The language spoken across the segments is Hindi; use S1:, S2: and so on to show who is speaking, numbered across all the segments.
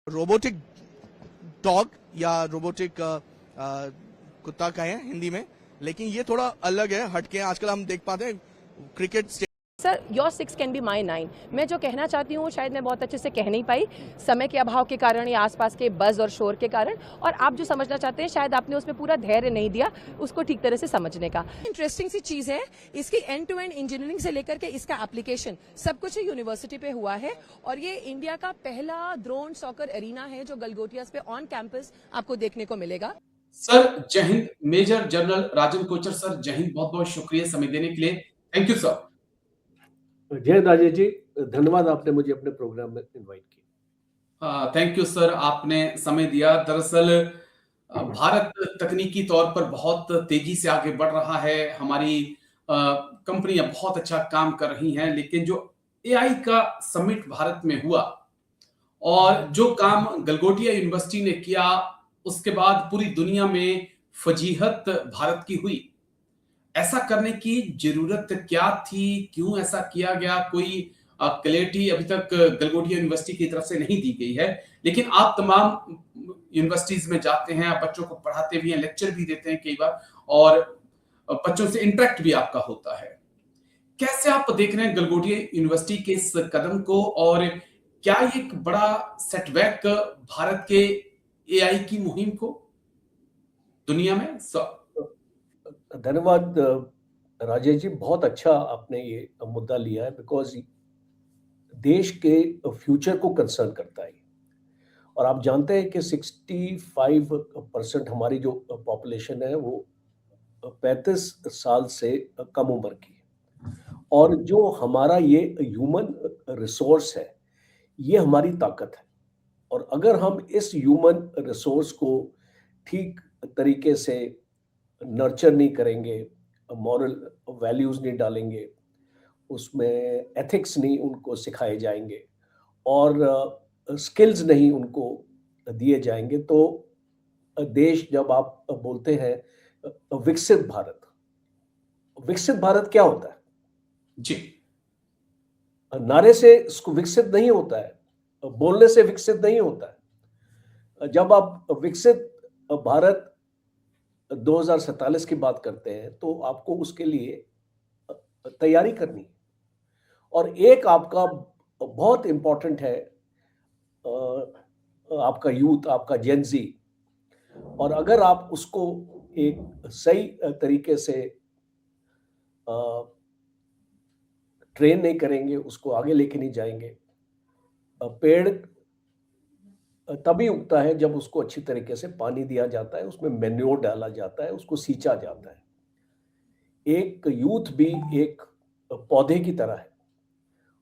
S1: रोबोटिक डॉग या रोबोटिक कुत्ता कहें हिंदी में, लेकिन ये थोड़ा अलग है, हटके। आजकल हम देख पाते हैं cricket.
S2: Sir your 6 can be my 9। मैं जो कहना चाहती हूँ शायद मैं बहुत अच्छे से कह नहीं पाई, समय के अभाव के कारण या आसपास के बज़ और शोर के कारण, और आप जो समझना चाहते हैं शायद आपने उसमें पूरा धैर्य नहीं दिया उसको ठीक तरह से समझने का।
S3: इंटरेस्टिंग सी चीज है, इसकी एंड टू एंड इंजीनियरिंग से लेकर के इसका एप्लीकेशन सब कुछ यूनिवर्सिटी पे हुआ है, और ये इंडिया का पहला ड्रोन सॉकर एरिना है जो गलगोटियास पे ऑन कैंपस आपको देखने को मिलेगा।
S4: सर जय हिंद। मेजर जनरल राजन कोचर सर, जय हिंद। बहुत बहुत शुक्रिया समय देने के लिए। Thank you sir.
S5: जय राजेश जी, धन्यवाद, आपने मुझे अपने प्रोग्राम में इनवाइट किया।
S4: थैंक यू सर, आपने समय दिया। दरअसल भारत तकनीकी तौर पर बहुत तेजी से आगे बढ़ रहा है। हमारी कंपनियां बहुत अच्छा काम कर रही हैं, लेकिन जो एआई का समिट भारत में हुआ और जो काम गलगोटिया यूनिवर्सिटी ने किया, उसके बाद पूरी दुनिया में फजीहत भारत की हुई। ऐसा करने की जरूरत क्या थी? क्यों ऐसा किया गया? कोई क्लैरिटी अभी तक गलगोटिया यूनिवर्सिटी की तरफ से नहीं दी गई है, लेकिन आप तमाम यूनिवर्सिटीज में जाते हैं, आप बच्चों को पढ़ाते भी हैं, लेक्चर भी देते हैं कई बार, और बच्चों से इंटरेक्ट भी आपका होता है। कैसे आप देख रहे हैं गलगोटिया यूनिवर्सिटी के इस कदम को, और क्या ये एक बड़ा सेटबैक भारत के एआई की मुहिम को दुनिया में?
S5: धन्यवाद राजेश जी, बहुत अच्छा आपने ये मुद्दा लिया है, बिकॉज देश के फ्यूचर को कंसर्न करता है। और आप जानते हैं कि 65% हमारी जो पॉपुलेशन है वो 35 साल से कम उम्र की है, और जो हमारा ये ह्यूमन रिसोर्स है ये हमारी ताकत है। और अगर हम इस ह्यूमन रिसोर्स को ठीक तरीके से नर्चर नहीं करेंगे, मॉरल वैल्यूज नहीं डालेंगे, उसमें एथिक्स नहीं उनको सिखाए जाएंगे, और स्किल्स नहीं उनको दिए जाएंगे, तो देश, जब आप बोलते हैं विकसित भारत, विकसित भारत क्या होता है?
S4: जी,
S5: नारे से इसको विकसित नहीं होता है, बोलने से विकसित नहीं होता है। जब आप विकसित भारत 2047 की बात करते हैं तो आपको उसके लिए तैयारी करनी है। और एक आपका बहुत इंपॉर्टेंट है आपका यूथ, आपका जेनजी। और अगर आप उसको एक सही तरीके से ट्रेन नहीं करेंगे, उसको आगे लेके नहीं जाएंगे, पेड़ तभी उगता है जब उसको अच्छी तरीके से पानी दिया जाता है, उसमें मैन्योर डाला जाता है, उसको सींचा जाता है। एक यूथ भी एक पौधे की तरह है,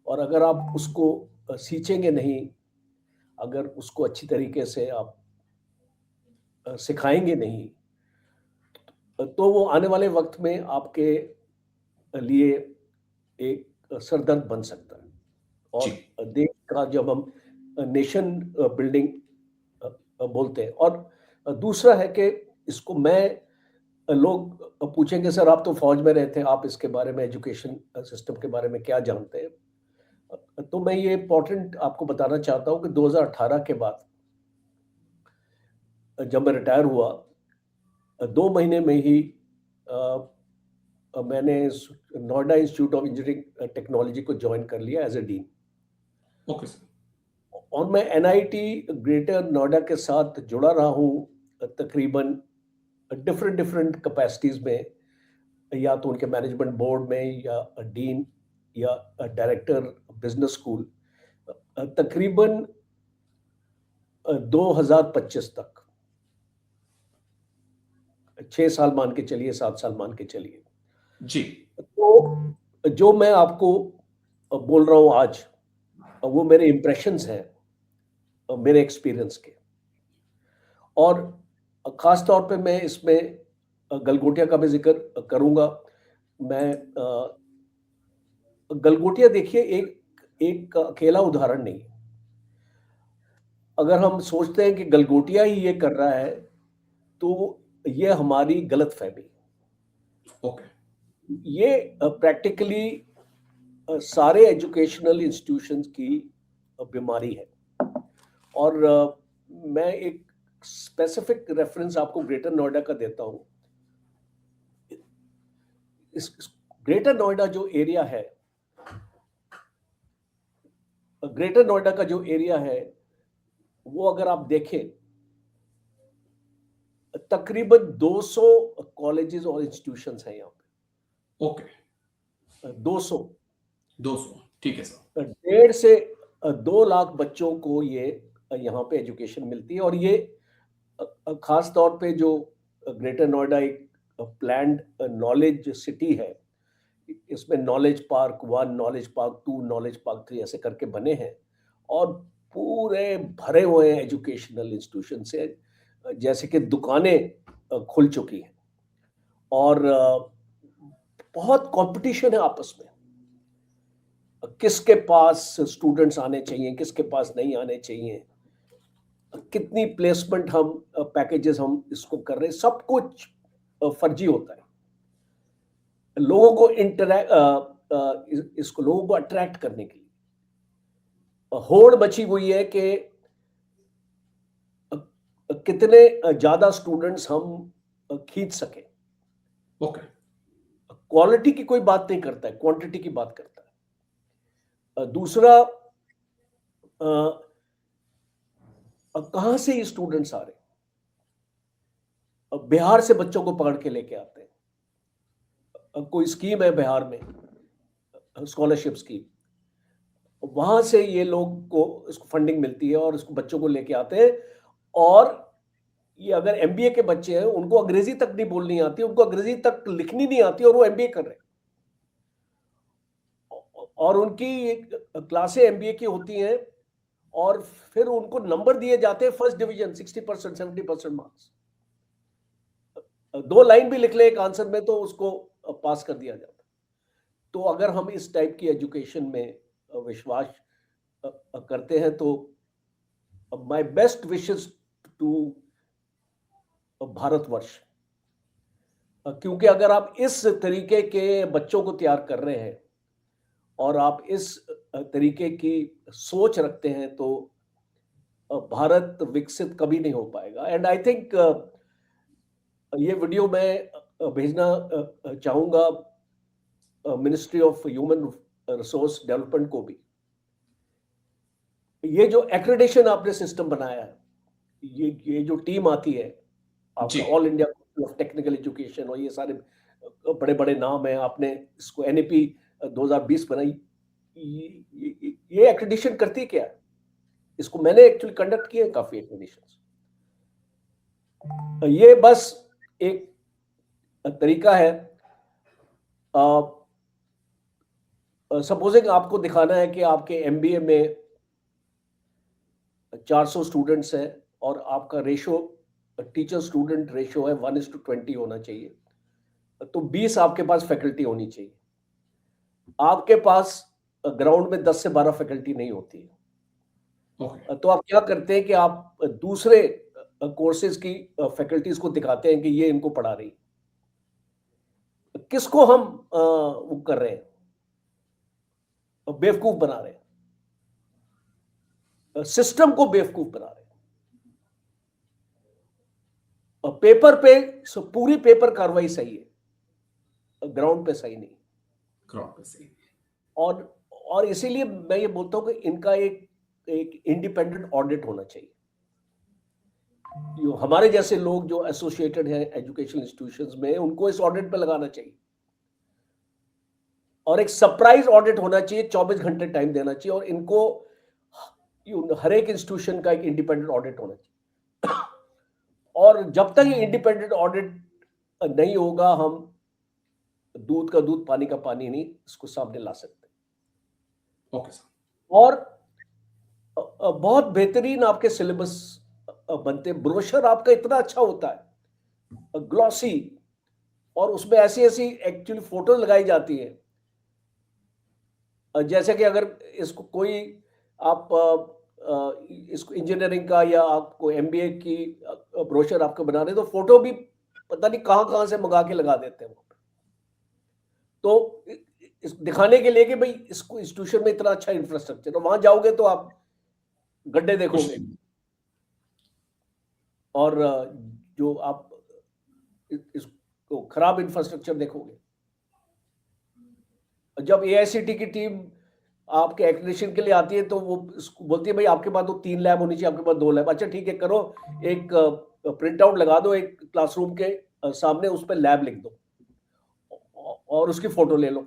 S5: और अगर आप उसको सींचेंगे नहीं, अगर उसको अच्छी तरीके से आप सिखाएंगे नहीं, तो वो आने वाले वक्त में आपके लिए एक सरदर्द बन सकता है। और देश का, जब हम नेशन बिल्डिंग बोलते हैं, और दूसरा है कि इसको मैं, लोग पूछेंगे सर आप तो फौज में रहे थे, आप इसके बारे में, एजुकेशन सिस्टम के बारे में क्या जानते हैं? तो मैं ये इम्पोर्टेंट आपको बताना चाहता हूँ कि 2018 के बाद जब मैं रिटायर हुआ, 2 महीने में ही मैंने Noida institute of engineering technology को ज्वाइन कर लिया as a dean.
S4: Okay sir.
S5: और मैं एनआईटी ग्रेटर नोएडा के साथ जुड़ा रहा हूँ तकरीबन डिफरेंट डिफरेंट कैपेसिटीज में, या तो उनके मैनेजमेंट बोर्ड में, या डीन, या डायरेक्टर बिजनेस स्कूल, तकरीबन 2025 तक। 6 साल मान के चलिए, 7 साल मान के चलिए
S4: जी।
S5: तो जो मैं आपको बोल रहा हूँ आज, वो मेरे इंप्रेशंस हैं मेरे एक्सपीरियंस के। और खास तौर पे मैं इसमें गलगोटिया का भी जिक्र करूंगा। मैं गलगोटिया, देखिए, एक अकेला उदाहरण नहीं। अगर हम सोचते हैं कि गलगोटिया ही ये कर रहा है, तो ये हमारी गलत फहमी।
S4: ओके।
S5: ये प्रैक्टिकली सारे एजुकेशनल इंस्टीट्यूशंस की बीमारी है। और मैं एक स्पेसिफिक रेफरेंस आपको ग्रेटर नोएडा का देता हूं। इस ग्रेटर नोएडा जो एरिया है, ग्रेटर नोएडा का जो एरिया है वो अगर आप देखें, तकरीबन 200 कॉलेजेस और इंस्टीट्यूशंस हैं यहाँ
S4: ओके,
S5: पे। 200
S4: 200, ठीक है सर।
S5: 1.5 से 2 लाख बच्चों को ये यहाँ पे एजुकेशन मिलती है। और ये खास तौर पे जो ग्रेटर नोएडा एक प्लान्ड नॉलेज सिटी है, इसमें knowledge park 1, knowledge park 2, knowledge park 3 ऐसे करके बने हैं और पूरे भरे हुए हैं एजुकेशनल इंस्टीट्यूशन से, जैसे कि दुकानें खुल चुकी हैं और बहुत कंपटीशन है आपस में, किसके पास स्टूडेंट्स आने चाहिए, किसके पास नहीं आने चाहिए, कितनी प्लेसमेंट हम पैकेजेस हम इसको कर रहे हैं, सब कुछ फर्जी होता है। लोगों को इसको लोगों को अट्रैक्ट करने के लिए होड़ मची हुई है कि कितने ज्यादा स्टूडेंट्स हम खींच सके।
S4: ओके,
S5: क्वालिटी की कोई बात नहीं करता है, क्वांटिटी की बात करता है। दूसरा, कहां से ये स्टूडेंट्स आ रहे हैं? बिहार से बच्चों को पकड़ के लेके आते हैं। कोई स्कीम है बिहार में, स्कॉलरशिप स्कीम, वहां से ये लोग को इसको फंडिंग मिलती है और इसको बच्चों को लेके आते हैं। और ये अगर एमबीए के बच्चे हैं, उनको अंग्रेजी तक नहीं बोलनी आती, उनको अंग्रेजी तक लिखनी नहीं आती और वो एमबीए कर रहे हैं और उनकी क्लासें एमबीए की होती हैं और फिर उनको नंबर दिए जाते हैं फर्स्ट डिवीजन, 60%, 70% मार्क्स। 2 लाइन भी लिख ले एक आंसर में तो उसको पास कर दिया जाता। तो अगर हम इस टाइप की एजुकेशन में विश्वास करते हैं तो my best wishes to Bharatvarsh, क्योंकि अगर आप इस तरीके के बच्चों को तैयार कर रहे हैं और आप इस तरीके की सोच रखते हैं तो भारत विकसित कभी नहीं हो पाएगा। एंड आई थिंक ये वीडियो मैं भेजना चाहूंगा ministry of human resource development को भी। ये जो एक्रेडिटेशन आपने सिस्टम बनाया है, ये जो टीम आती है आपका all India of technical education और ये सारे बड़े बड़े नाम हैं, आपने इसको एनईपी 2020 बनाई, ये एक्रेडिटेशन करती क्या है? इसको मैंने एक्चुअली कंडक्ट किए काफी एक्रेडिटेशन। ये बस एक तरीका है। सपोजिंग आपको दिखाना है कि आपके एमबीए में 400 स्टूडेंट्स हैं और आपका रेशो टीचर स्टूडेंट रेशो है 1:20 होना चाहिए, तो 20 आपके पास फैकल्टी होनी चाहिए। आपके पास ग्राउंड में 10 से 12 फैकल्टी नहीं होती है। तो आप क्या करते हैं कि आप दूसरे कोर्सेज की फैकल्टीज को दिखाते हैं कि ये इनको पढ़ा रही। किसको हम वो कर रहे हैं, बेवकूफ बना रहे हैं, सिस्टम को बेवकूफ बना रहे हैं। पेपर पे पूरी पेपर कार्रवाई सही है, ग्राउंड पे सही नहीं।
S4: ग्राउंड पे सही।
S5: और इसीलिए मैं ये बोलता हूं कि इनका एक इंडिपेंडेंट ऑडिट होना चाहिए। जो हमारे जैसे लोग जो एसोसिएटेड हैं एजुकेशन इंस्टीट्यूशंस में, उनको इस ऑडिट पे लगाना चाहिए और एक सरप्राइज ऑडिट होना चाहिए, 24 घंटे टाइम देना चाहिए और इनको हर एक इंस्टीट्यूशन का एक इंडिपेंडेंट ऑडिट होना चाहिए। और जब तक ये इंडिपेंडेंट ऑडिट नहीं होगा, हम दूध का दूध पानी का पानी नहीं इसको सामने ला सकते।
S4: Okay sir.
S5: और बहुत बेहतरीन आपके सिलेबस बनते, ब्रोशर आपका इतना अच्छा होता है, ग्लॉसी, और उसमें ऐसी ऐसी एक्चुअली फोटो लगाई जाती है, जैसे कि अगर इसको कोई आप इसको इंजीनियरिंग का या आपको एमबीए की ब्रोशर आपको बना रहे तो फोटो भी पता नहीं कहां से मंगा के लगा देते हैं। तो इस दिखाने के लिए कि भाई इसको इंस्टीट्यूशन में इतना अच्छा इंफ्रास्ट्रक्चर, तो वहां जाओगे तो आप गड्ढे देखोगे, और जो आप इसको खराब इंफ्रास्ट्रक्चर देखोगे। जब एआईसीटी की टीम आपके एक्रेडिटेशन के लिए आती है तो वो बोलती है भाई आपके पास तो 3 लैब होनी चाहिए, आपके पास 2 लैब। अच्छा ठीक है, करो, एक प्रिंट आउट लगा दो एक क्लासरूम के सामने, उस पर लैब लिख दो और उसकी फोटो ले लो,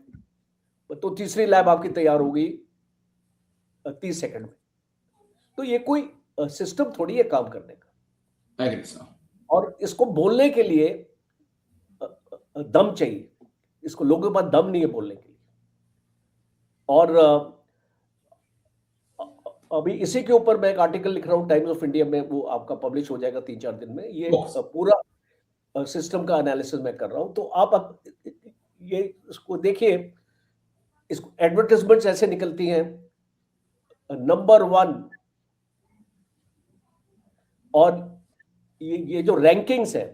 S5: तो तीसरी लैब आपकी तैयार हो गई 30 सेकंड में। तो ये कोई सिस्टम थोड़ी है काम करने का।
S4: Agree sir.
S5: और इसको बोलने के लिए दम चाहिए, इसको लोगों के पास दम नहीं है बोलने के लिए। और अभी इसी के ऊपर मैं एक आर्टिकल लिख रहा हूँ टाइम्स ऑफ इंडिया में, वो आपका पब्लिश हो जाएगा 3-4 दिन में। ये पूरा सिस्टम का एनालिसिस मैं कर रहा हूँ। तो आप अब ये इसको देखिए, इसको एडवर्टाइजमेंट्स ऐसे निकलती हैं नंबर 1, और ये जो रैंकिंग्स है,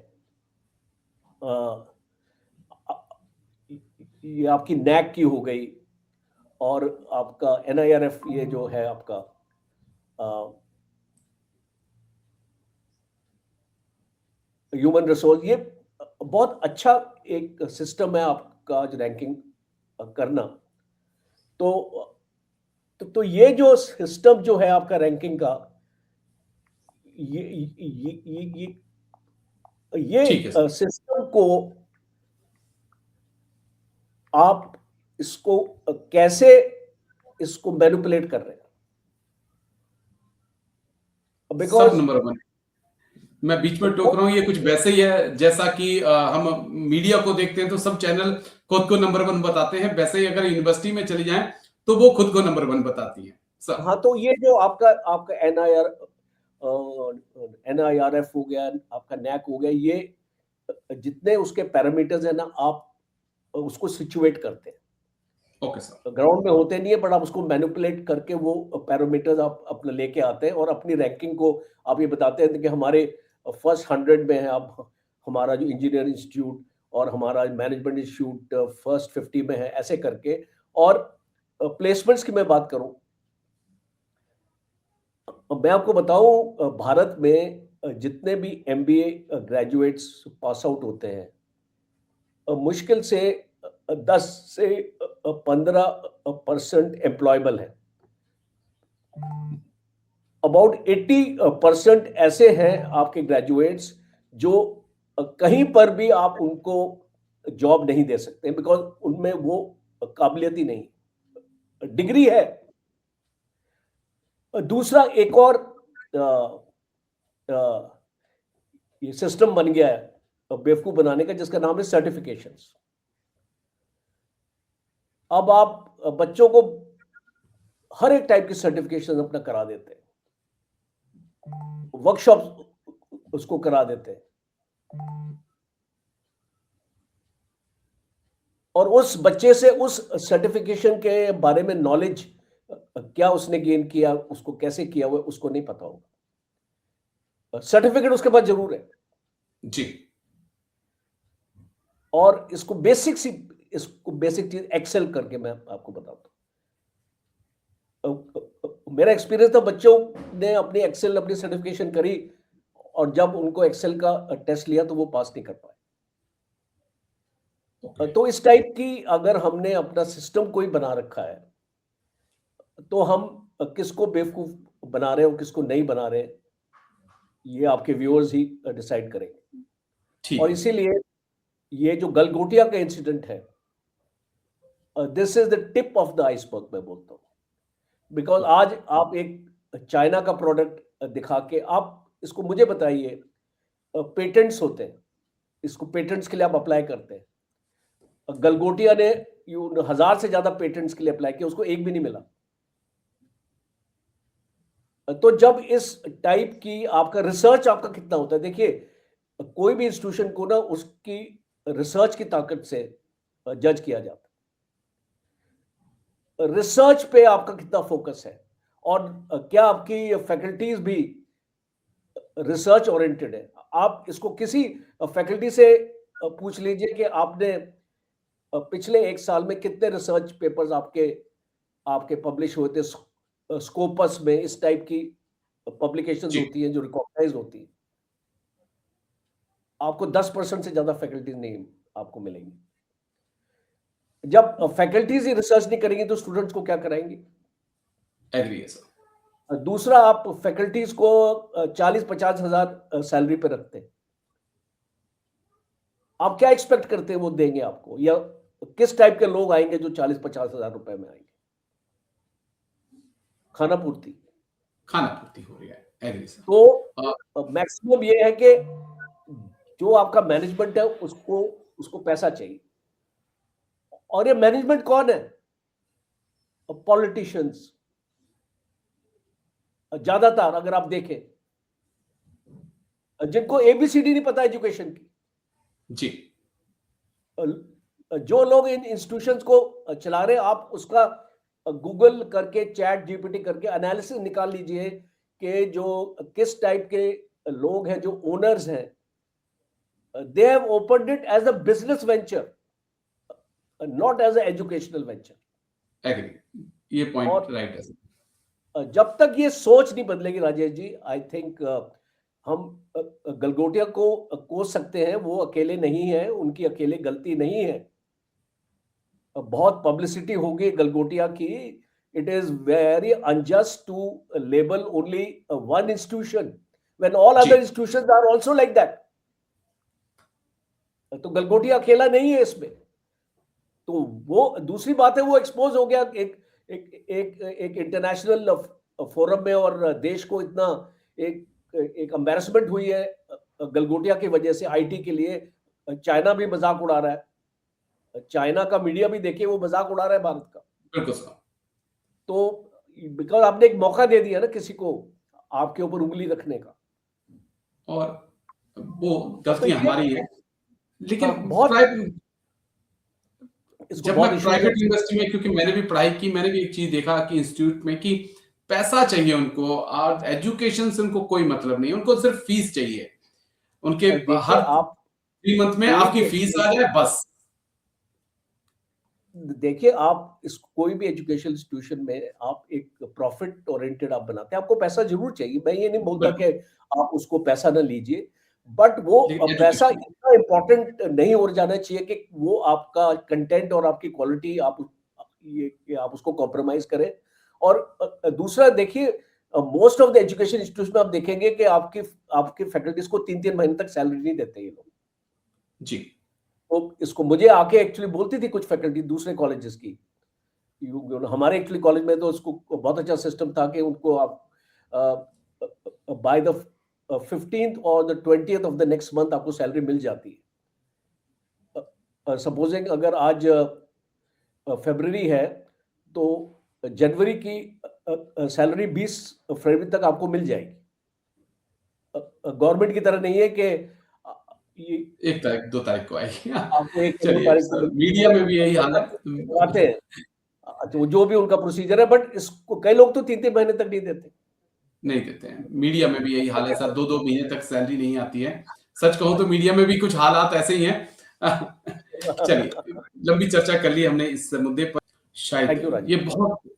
S5: ये आपकी नैक की हो गई और आपका एनआईआरएफ, ये जो है आपका ह्यूमन रिसोर्स, ये बहुत अच्छा एक सिस्टम है आपका जो रैंकिंग करना। तो ये जो सिस्टम जो है आपका रैंकिंग का, ये सिस्टम को आप इसको कैसे इसको मैनिपुलेट कर रहे हैं।
S4: सब नंबर 1, मैं बीच में टोक रहा हूँ, ये कुछ वैसे ही है जैसा कि हम मीडिया को देखते हैं तो सब चैनल खुद को नंबर 1 बताते हैं, वैसे ही अगर यूनिवर्सिटी में चली जाएं तो वो खुद को नंबर 1 बताती है सर।
S5: हाँ, तो ये जो आपका एनआईआरएफ हो गया, आपका नैक हो गया, ये जितने उसके पैरामीटर्स है ना, आप उसको सिचुएट करते हैं।
S4: Okay sir.
S5: ग्राउंड में होते नहीं है, बट आप उसको मैनिपुलेट करके वो पैरामीटर्स आप अपने लेके आते हैं और अपनी रैंकिंग को आप ये बताते हैं कि हमारे फर्स्ट 100 में है अब हमारा जो इंजीनियर इंस्टीट्यूट, और हमारा मैनेजमेंट इंस्टीट्यूट फर्स्ट 50 में है, ऐसे करके। और प्लेसमेंट्स की मैं बात करूं, मैं आपको बताऊं, भारत में जितने भी एमबीए ग्रेजुएट्स पास आउट होते हैं, मुश्किल से 10 से 15% एम्प्लॉयबल है। अबाउट 80% ऐसे हैं आपके ग्रेजुएट्स जो कहीं पर भी आप उनको जॉब नहीं दे सकते, बिकॉज उनमें वो काबिलियत ही नहीं, डिग्री है। दूसरा एक और ये सिस्टम बन गया है बेवकूफ बनाने का, जिसका नाम है सर्टिफिकेशंस। अब आप बच्चों को हर एक टाइप की सर्टिफिकेशन अपना करा देते हैं, वर्कशॉप उसको करा देते हैं, और उस बच्चे से उस सर्टिफिकेशन के बारे में नॉलेज क्या उसने गेन किया, उसको कैसे किया हुआ, उसको नहीं पता होगा। सर्टिफिकेट उसके पास जरूर है
S4: जी,
S5: और इसको बेसिक चीज एक्सेल करके मैं आपको बताता हूं। मेरा एक्सपीरियंस था, बच्चों ने अपनी एक्सेल अपनी सर्टिफिकेशन करी, और जब उनको एक्सेल का टेस्ट लिया तो वो पास नहीं कर पाए। तो इस टाइप की अगर हमने अपना सिस्टम कोई बना रखा है, तो हम किसको बेवकूफ बना रहे हो, किसको नहीं बना रहे, ये आपके व्यूअर्स ही डिसाइड करेंगे। और इसीलिए ये जो गलगोटिया का इंसिडेंट है, this is the tip of the iceberg मैं बोलता हूं। बिकॉज आज आप एक चाइना का प्रोडक्ट दिखा के आप इसको मुझे बताइए, पेटेंट्स होते हैं, इसको पेटेंट्स के लिए आप अप्लाई करते हैं। गलगोटिया ने 1000 से ज्यादा पेटेंट्स के लिए अप्लाई किया, उसको एक भी नहीं मिला। तो जब इस टाइप की आपका रिसर्च आपका कितना होता है, देखिए कोई भी इंस्टीट्यूशन को ना उसकी रिसर्च की ताकत से जज किया जाता है। रिसर्च पे आपका कितना फोकस है, और क्या आपकी फैकल्टीज भी रिसर्च ओरिएंटेड है। आप इसको किसी फैकल्टी से पूछ लीजिए कि आपने पिछले 1 साल में कितने रिसर्च पेपर्स आपके पब्लिश हुए थे स्कोपस में, इस टाइप की पब्लिकेशंस होती हैं जो रिकॉग्नाइज होती हैं। आपको 10% से ज्यादा फैकल्टीज नहीं आपको मिलेंगी। जब फैकल्टीज ही रिसर्च नहीं करेंगी तो स्टूडेंट्स को क्या कराएंगे?
S4: एग्री है सर।
S5: दूसरा, आप फैकल्टीज को 40-50 हजार सैलरी पे रखते हैं, आप क्या एक्सपेक्ट करते हैं वो देंगे आपको? या किस टाइप के लोग आएंगे जो 40-50 हजार रुपए में आएंगे? खाना पूर्ति
S4: हो रही है। Agree sir.
S5: तो मैक्सिमम ये है कि जो आपका मैनेजमेंट है उसको पैसा चाहिए। और ये मैनेजमेंट कौन है? पॉलिटिशियंस ज्यादातर, अगर आप देखें, जिनको एबीसीडी नहीं पता एजुकेशन की।
S4: जी।
S5: जो लोग इन इंस्टीट्यूशंस को चला रहे हैं, आप उसका गूगल करके, चैट जीपीटी करके एनालिसिस निकाल लीजिए कि जो किस टाइप के लोग हैं जो ओनर्स हैं। They have opened it as a business venture, not as a educational venture.
S4: Agree, ये पॉइंट राइट है।
S5: जब तक ये सोच नहीं बदलेगी राजेश जी, आई थिंक हम गलगोटिया को कोस सकते हैं। वो अकेले नहीं है, उनकी अकेले गलती नहीं है। बहुत पब्लिसिटी होगी गलगोटिया की। It is very unjust to label only one institution when all other institutions are also like that. तो गलगोटिया अकेला नहीं है इसमें। तो वो दूसरी बात है, वो एक्सपोज हो गया एक इंटरनेशनल फोरम में, और देश को इतना एक एम्बैरेसमेंट हुई है गलगोटिया की वजह से आईटी के लिए। चाइना भी मजाक उड़ा रहा है, चाइना का मीडिया भी देखिए वो मजाक उड़ा रहा है भारत का।
S4: बिल्कुल सर।
S5: तो बिकॉज आपने एक मौका दे दिया ना किसी को आपके ऊपर उंगली रखने का,
S4: और वो गलती
S5: तो
S4: हमारी है। लेकिन
S5: बहुत
S4: जब मैं प्राइवेट यूनिवर्सिटी में, क्योंकि मैंने भी पढ़ाई की, मैंने भी एक चीज देखा कि इंस्टीट्यूट में कि पैसा चाहिए उनको, और एजुकेशन से उनको कोई मतलब नहीं, उनको सिर्फ फीस चाहिए। उनके हर 3 मंथ में आपकी फीस आ जाए बस।
S5: देखिए, आप इस कोई भी एजुकेशन इंस्टीट्यूशन में आप एक प्रॉफिट ओरिएंटेड आप बनाते हैं, आपको पैसा जरूर चाहिए। मैं ये नहीं बोलता कि आप उसको पैसा ना लीजिए, बट वो पैसा इतना इंपॉर्टेंट नहीं हो जाना चाहिए कि वो आपका कंटेंट और आपकी क्वालिटी आप उसको कॉम्प्रोमाइज करें। और दूसरा देखिए, most of the education institution में आप देखेंगे कि आपके फैकल्टीज को 3-3 महीने तक सैलरी नहीं देते ये लोग
S4: जी।
S5: तो इसको मुझे आके एक्चुअली बोलती थी कुछ फैकल्टी दूसरे कॉलेजेस की। हमारे एक्चुअली कॉलेज में तो उसको बहुत अच्छा सिस्टम था कि उनको आप बाय द 15th और the 20th of the next month आपको सैलरी मिल जाती है। सपोजिंग अगर आज फरवरी है तो जनवरी की सैलरी 20 फरवरी तक आपको मिल जाएगी। गवर्नमेंट की तरह नहीं है कि
S4: 1 तारीख 2 तारीख को आएगी।
S5: आपको
S4: 1 तारीख को मीडिया में भी यही हाल है।
S5: तो जो भी उनका प्रोसीजर है, बट इसको कई लोग तो 3-3 महीने तक नहीं देते
S4: हैं। मीडिया में भी यही हाल है सर, 2-2 महीने तक सैलरी नहीं आती है। सच कहूं तो मीडिया में भी कुछ हालात ऐसे ही हैं। चलिए, लंबी चर्चा कर ली हमने इस मुद्दे पर। शायद ये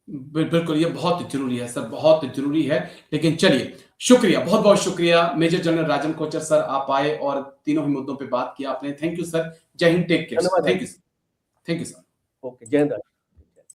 S4: बिल्कुल ये बहुत जरूरी है सर, बहुत जरूरी है। लेकिन चलिए, शुक्रिया, बहुत बहुत शुक्रिया मेजर जनरल राजन कोचर सर, आप आए और तीनों ही मुद्दों पे बात किया आपने। Thank you sir. जय हिंद, take care. Thank you sir.
S5: Okay, जय हिंद।